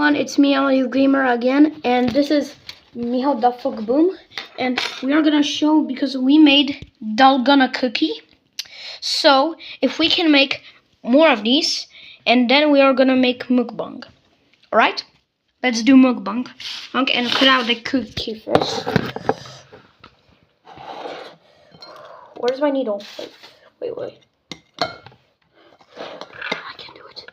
everyone, it's me, Ali's Gamer again, and this is Miho the Fuck Boom, and we are gonna show because we made DALGONA cookie. So if we can make more of these, and then we are gonna make mukbang. Alright? Let's do mukbang. Okay, and cut out the cookie first. Where's my needle? Wait. I can do it.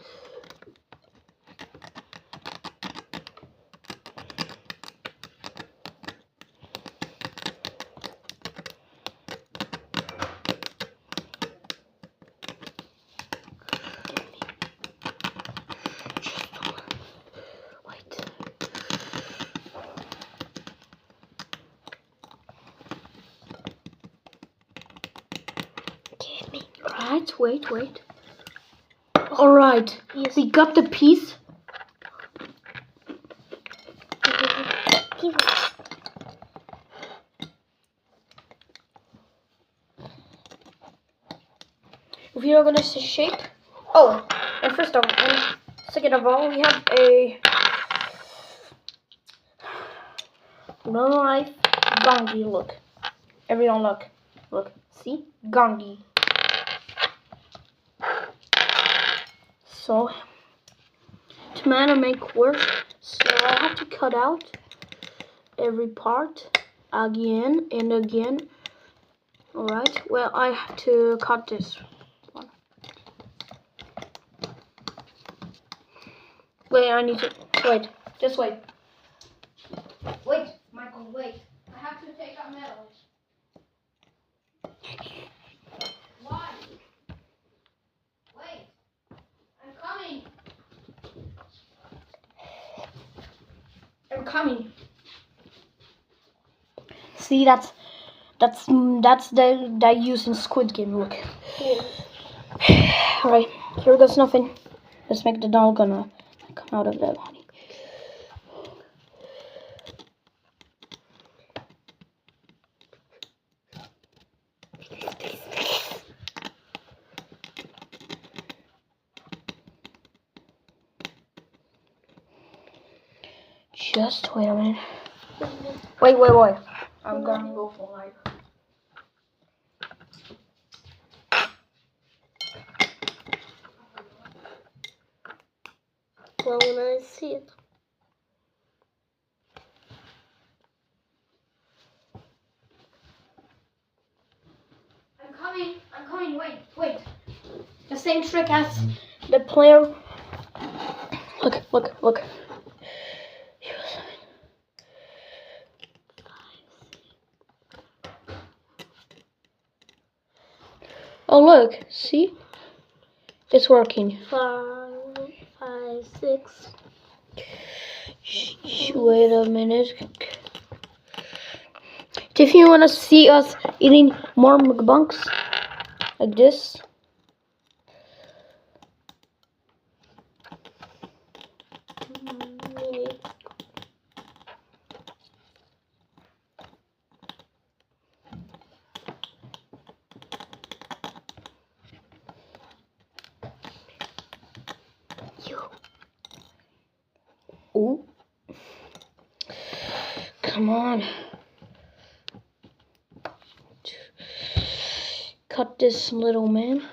Wait. Alright, yes. We got the piece. If you're gonna say shape. Oh, and second of all, we have a real life gongi. Look. Everyone look. See? Gongi. So, to make work, so I have to cut out every part again and again. Alright, well, I have to cut this one. Wait, I need to, just wait. Wait, Michael, wait. I have to take out metal. Why? Wait. I'm coming. See, that's the use in Squid Game. Look. Alright, here goes nothing. Let's make the doll gonna come out of that body. Just wait a minute. Wait. I'm gonna go for live. Well, when I see it. I'm coming, wait. The same trick as the player. Look. Oh look, see? It's working. 5, 6. Wait a minute. If you want to see us eating more mukbangs like this, ooh, come on. Cut this little man.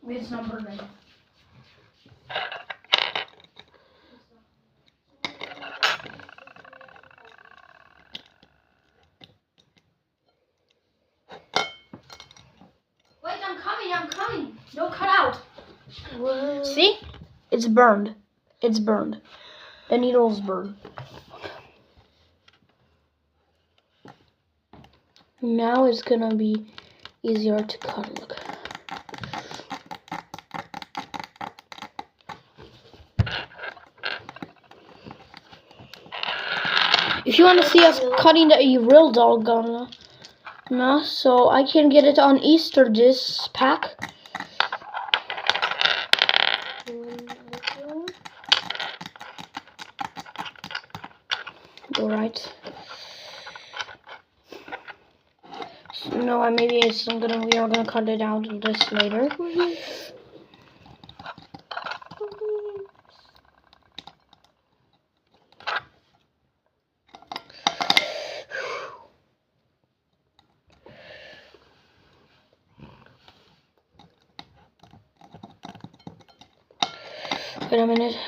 It's not burning. Wait, I'm coming. Don't cut out. Whoa. See? It's burned. The needle's burned. Now it's gonna be easier to cut. Look. If you want to see us cutting the real DALGONA, so I can get it on Easter this pack. Alright. No, maybe we are gonna cut it out this later. Wait a minute.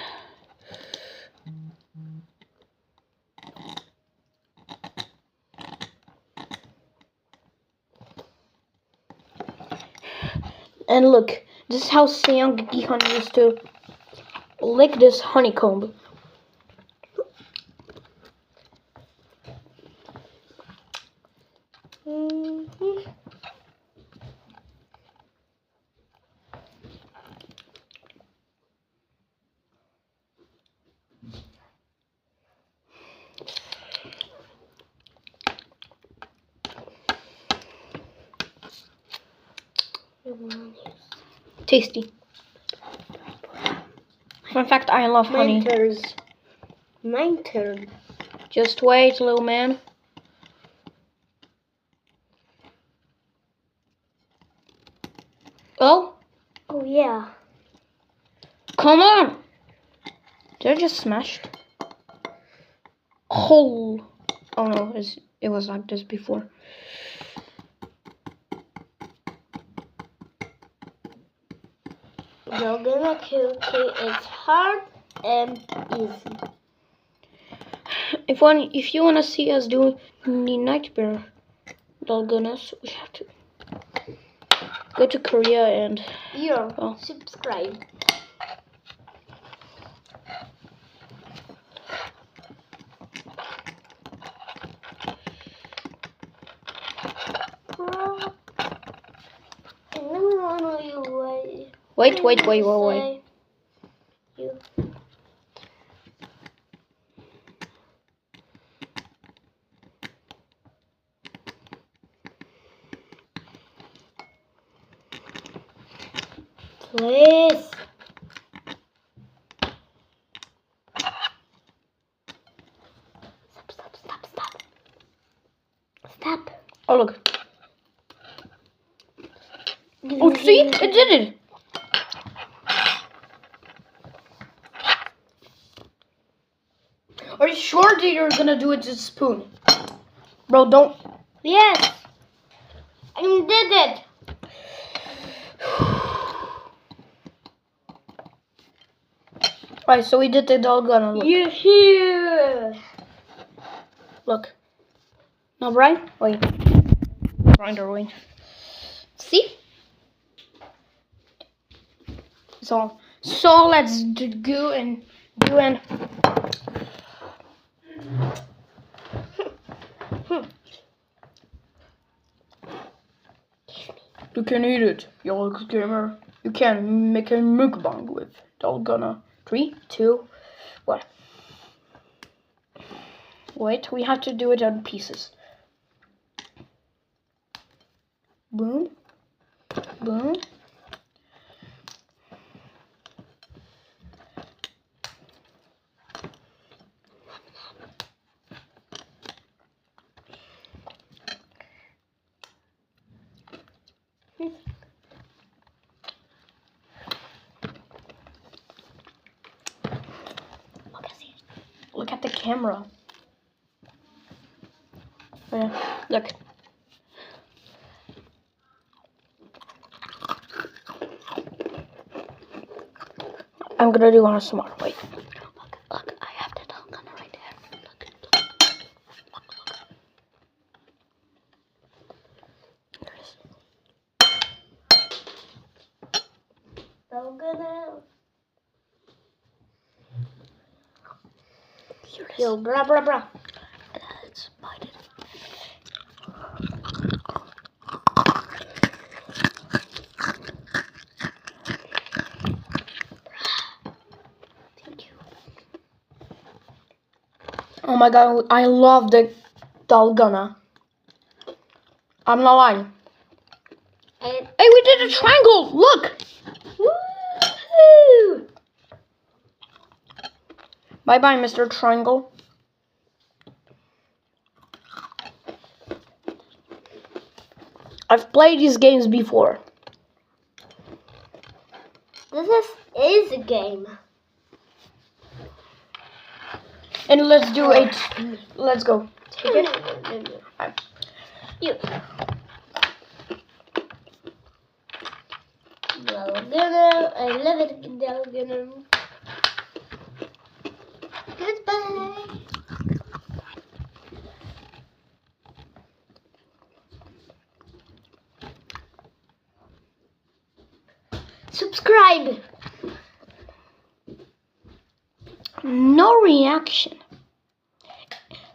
And look, this is how Seong Gi-hun used to lick this honeycomb. Tasty. In fact, I love honey. My turn. Just wait, little man. Oh? Oh yeah. Come on! Did I just smash? Oh no, it was like this before. Dalgona cookie is hard and easy. If you wanna see us do the nightmare dalgonas, we have to go to Korea and subscribe. Wait. You. Please. Stop. Oh look. Oh, see? It did it. Are you sure that you're gonna do it with a spoon? Bro, don't. Yes. I did it. Alright, so we did the dalgona. Look. You're here. Look. Now, Brian? Wait. Brian, or wait. See? So let's go and do and. You can eat it, you gamer. You can make a mukbang with dalgona. 3, 2, 1. Wait, we have to do it on pieces. Boom. Boom. Look at the camera. Yeah, look. I'm gonna do one some more. Wait. Look, I have the dalgona right there. Look. There it is. Dalgona. Here it is. Yo, bra. Let's bite it. Thank you. Oh my god, I love the dalgona. I'm not lying. And Hey, we did a triangle! Look! woohoo! Bye-bye, Mr. Triangle. I've played these games before. This is a game. And let's do it. Let's go. Take it. Right. You. Dalgona. I love it. Dalgona. Goodbye. Subscribe. No reaction.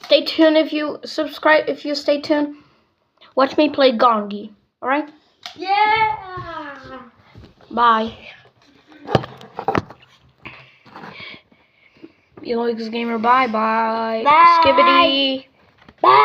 Stay tuned if you subscribe. If you stay tuned, watch me play Gongi. All right. Yeah. Bye. Felix Gamer. Bye bye. Bye. Skibbity. Bye.